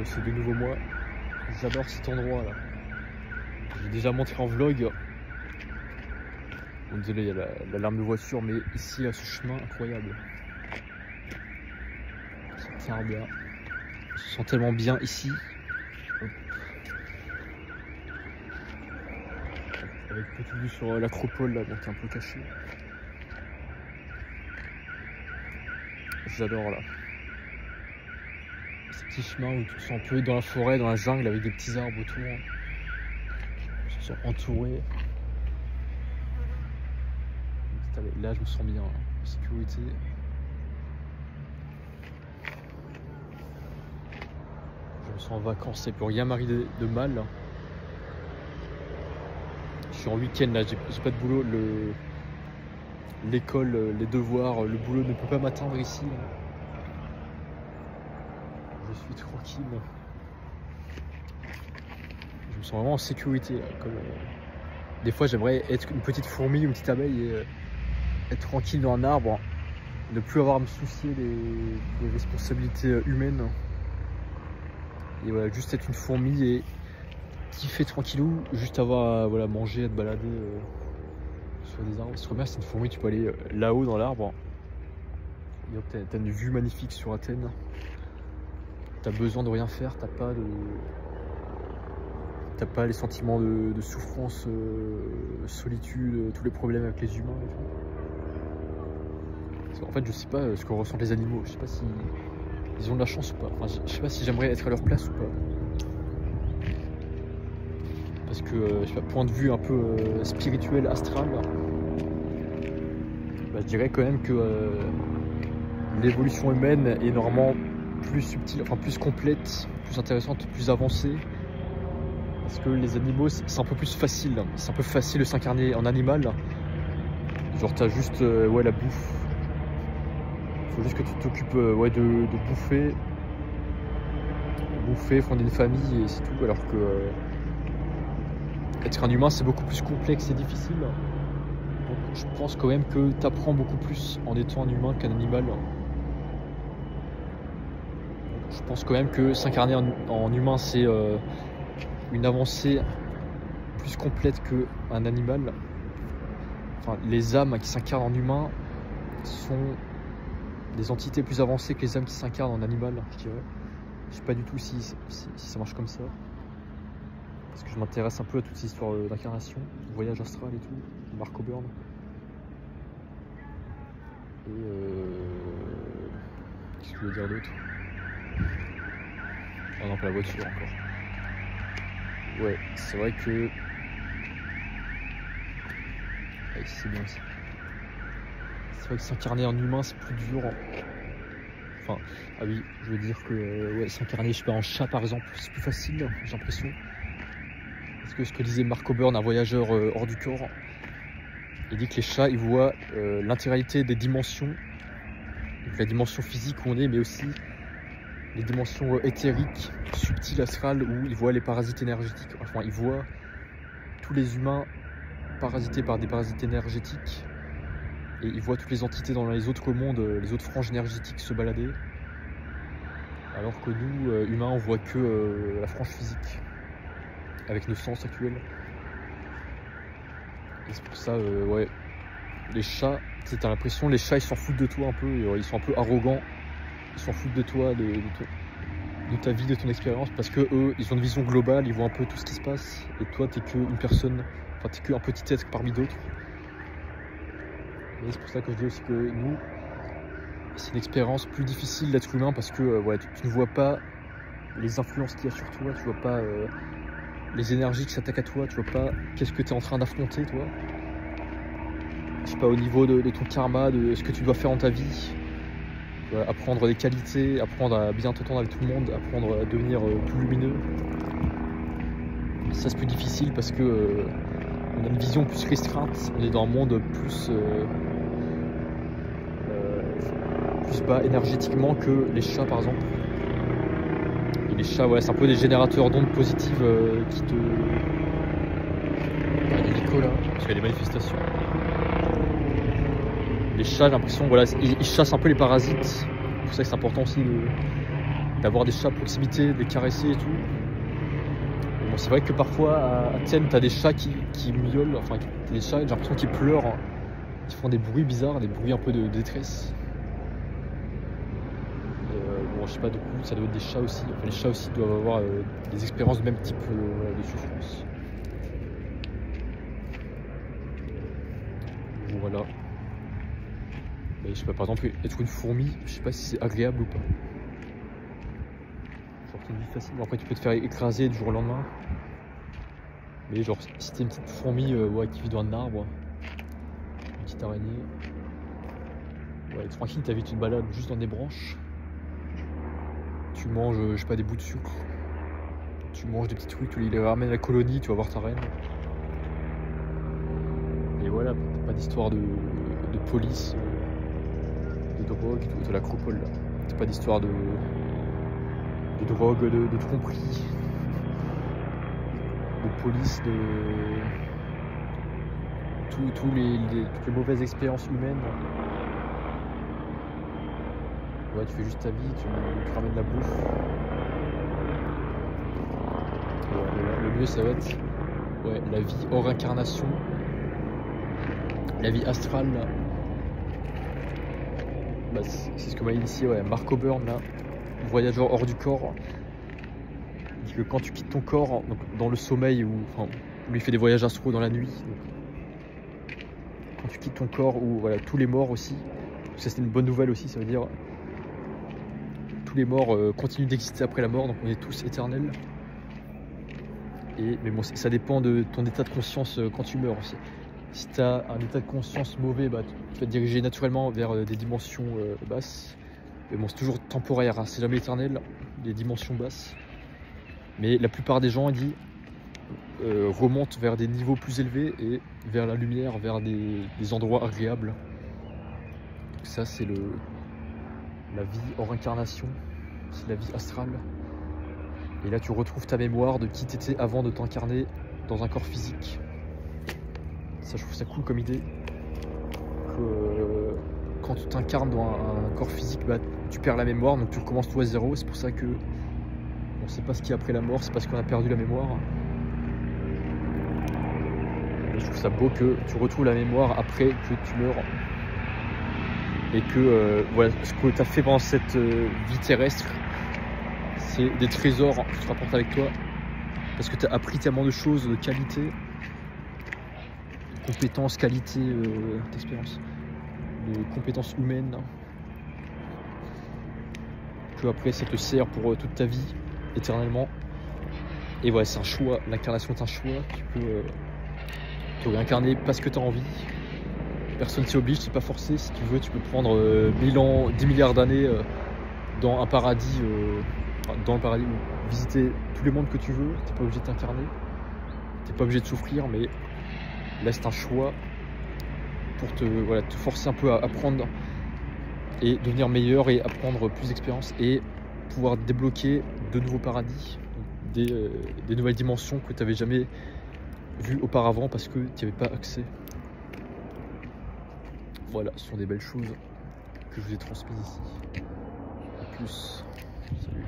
c'est de nouveau moi. J'adore cet endroit là. J'ai déjà montré en vlog. Bon, désolé, il y a l'alarme de voiture, mais ici, là, ce chemin incroyable. C'est bien. Je me sens tellement bien ici. Hop. Avec petite vue sur l'acropole là, donc un peu caché. J'adore là. Ces petits chemins où tu te sens un peu dans la forêt, dans la jungle, avec des petits arbres autour. Je me sens entouré. Là, je me sens bien, en sécurité. Je me sens en vacances, il ne peut rien m'arriver de mal. Je suis en week-end là, j'ai pas de boulot. L'école, les devoirs, le boulot ne peut pas m'atteindre ici. Je suis tranquille. Je me sens vraiment en sécurité. Là, comme, des fois, j'aimerais être une petite fourmi, une petite abeille et être tranquille dans un arbre, ne plus avoir à me soucier des responsabilités humaines. Et voilà, juste être une fourmi et kiffer tranquillou, juste avoir à voilà, manger, à te balader sur des arbres. Ce serait bien, c'est une fourmi, tu peux aller là-haut dans l'arbre. Et hop, t'as une vue magnifique sur Athènes. T'as besoin de rien faire, t'as pas les sentiments de souffrance, solitude, tous les problèmes avec les humains et tout. En fait, je sais pas ce que ressentent les animaux. Je sais pas si ils ont de la chance ou pas. Enfin, je sais pas si j'aimerais être à leur place ou pas. Parce que, je sais pas, point de vue un peu spirituel, astral, bah, je dirais quand même que l'évolution humaine est normalement plus subtile, enfin plus complète, plus intéressante, plus avancée. Parce que les animaux, c'est un peu plus facile. C'est un peu facile de s'incarner en animal. Genre, t'as juste ouais, la bouffe. Faut juste que tu t'occupes ouais, de bouffer, fonder une famille et c'est tout. Alors que être un humain, c'est beaucoup plus complexe et difficile. Donc je pense quand même que tu apprends beaucoup plus en étant un humain qu'un animal. Donc, je pense quand même que s'incarner en humain, c'est une avancée plus complète qu'un animal. Enfin, les âmes qui s'incarnent en humain sont des entités plus avancées que les âmes qui s'incarnent en animal, je dirais. Je sais pas du tout si ça marche comme ça. Parce que je m'intéresse un peu à toutes ces histoires d'incarnation, voyage astral et tout, Marco Burn. Et qu'est-ce que je veux dire d'autre? Oh non, pas la voiture encore. Ouais, c'est vrai que... Ah, c'est bien aussi. C'est vrai que s'incarner en humain, c'est plus dur. Enfin, ah oui, je veux dire que ouais, s'incarner, je sais pas, en chat par exemple, c'est plus facile, j'ai l'impression. Parce que ce que disait Marco Burn, un voyageur hors du corps, il dit que les chats, ils voient l'intégralité des dimensions, donc la dimension physique où on est, mais aussi les dimensions éthériques, subtiles, astrales, où ils voient les parasites énergétiques. Enfin, ils voient tous les humains parasités par des parasites énergétiques. Et ils voient toutes les entités dans les autres mondes, les autres franges énergétiques se balader. Alors que nous, humains, on voit que la frange physique, avec nos sens actuels. Et c'est pour ça, ouais, les chats, t'as l'impression, les chats, ils s'en foutent de toi un peu, ils sont un peu arrogants. Ils s'en foutent de toi, de ta vie, de ton expérience, parce que eux, ils ont une vision globale, ils voient un peu tout ce qui se passe. Et toi, t'es qu'une personne, enfin, t'es qu'un petit être parmi d'autres. Et c'est pour ça que je dis aussi que nous, c'est une expérience plus difficile d'être humain parce que ouais, tu ne vois pas les influences qu'il y a sur toi, tu vois pas les énergies qui s'attaquent à toi, tu vois pas qu'est-ce que tu es en train d'affronter toi. Je sais pas, au niveau de ton karma, de ce que tu dois faire dans ta vie, apprendre des qualités, apprendre à bien t'entendre avec tout le monde, apprendre à devenir plus lumineux. Ça c'est plus difficile parce que on a une vision plus restreinte, on est dans un monde plus bas énergétiquement que les chats par exemple. Et les chats, voilà, c'est un peu des générateurs d'ondes positives qui te... Il y a des Nico là, parce qu'il y a des manifestations. Les chats, j'ai l'impression, voilà, ils chassent un peu les parasites. C'est pour ça que c'est important aussi d'avoir des chats à proximité, de les caresser et tout. Bon, c'est vrai que parfois à Athènes, t'as des chats qui miaulent, enfin des chats, j'ai l'impression qu'ils pleurent, hein, qui font des bruits bizarres, des bruits un peu de détresse. Bon, je sais pas, du coup, ça doit être des chats aussi. Enfin, les chats aussi doivent avoir des expériences de même type de souffrance. Voilà. Mais je sais pas, par exemple, être une fourmi, je sais pas si c'est agréable ou pas. Genre, c'est une vie facile. Bon, après, tu peux te faire écraser du jour au lendemain. Mais genre, si t'es une petite fourmi ouais, qui vit dans un arbre, une petite araignée, ouais, tranquille, ta vie, tu te balades juste dans des branches. Tu manges, je sais pas, des bouts de sucre. Tu manges des petits trucs, tu les ramènes à la colonie, tu vas voir ta reine. Et voilà, t'as pas d'histoire de police, de drogue, de l'acropole là. T'as pas d'histoire de drogue, de tromperie, de police, de toutes les mauvaises expériences humaines. Ouais, tu fais juste ta vie, tu ramènes la bouffe. Ouais, le mieux ça va être ouais, la vie hors incarnation, la vie astrale. Bah, c'est ce que m'a initié ouais, Mark O'Byrne, là, voyageur hors du corps. Il dit que quand tu quittes ton corps, donc dans le sommeil, où il fait des voyages astraux dans la nuit, donc, quand tu quittes ton corps, ou voilà, tous les morts aussi, ça c'est une bonne nouvelle aussi, ça veut dire tous les morts continuent d'exister après la mort, donc on est tous éternels. Mais bon, ça dépend de ton état de conscience quand tu meurs aussi. Si tu as un état de conscience mauvais, bah, tu vas te diriger naturellement vers des dimensions basses. Mais bon, c'est toujours temporaire, hein, c'est jamais éternel, les dimensions basses. Mais la plupart des gens, il dit, remontent vers des niveaux plus élevés et vers la lumière, vers des endroits agréables. Donc ça, c'est la vie hors incarnation, c'est la vie astrale. Et là, tu retrouves ta mémoire de qui tu étais avant de t'incarner dans un corps physique. Ça, je trouve ça cool comme idée. Que, quand tu t'incarnes dans un corps physique, bah, tu perds la mémoire, donc tu recommences tout à zéro. C'est pour ça que on ne sait pas ce qu'il y a après la mort, c'est parce qu'on a perdu la mémoire. Et je trouve ça beau que tu retrouves la mémoire après que tu meurs. Et que voilà, ce que tu as fait pendant cette vie terrestre, c'est des trésors que tu te rapportes avec toi. Parce que tu as appris tellement de choses de qualité, de compétences, qualité d'expérience, de compétences humaines, que après ça te sert pour toute ta vie, éternellement. Et voilà, c'est un choix, l'incarnation est un choix, tu peux te réincarner parce que tu as envie. Personne s'y oblige, c'est pas forcé. Si tu veux, tu peux prendre 1000 ans, 10 milliards d'années dans un paradis, ou visiter tous les mondes que tu veux. T'es pas obligé de t'incarner, t'es pas obligé de souffrir, mais là c'est un choix pour te forcer un peu à apprendre et devenir meilleur et apprendre plus d'expérience et pouvoir débloquer de nouveaux paradis, des nouvelles dimensions que tu n'avais jamais vues auparavant parce que tu n'y avais pas accès. Voilà, ce sont des belles choses que je vous ai transmises ici. A plus. Salut.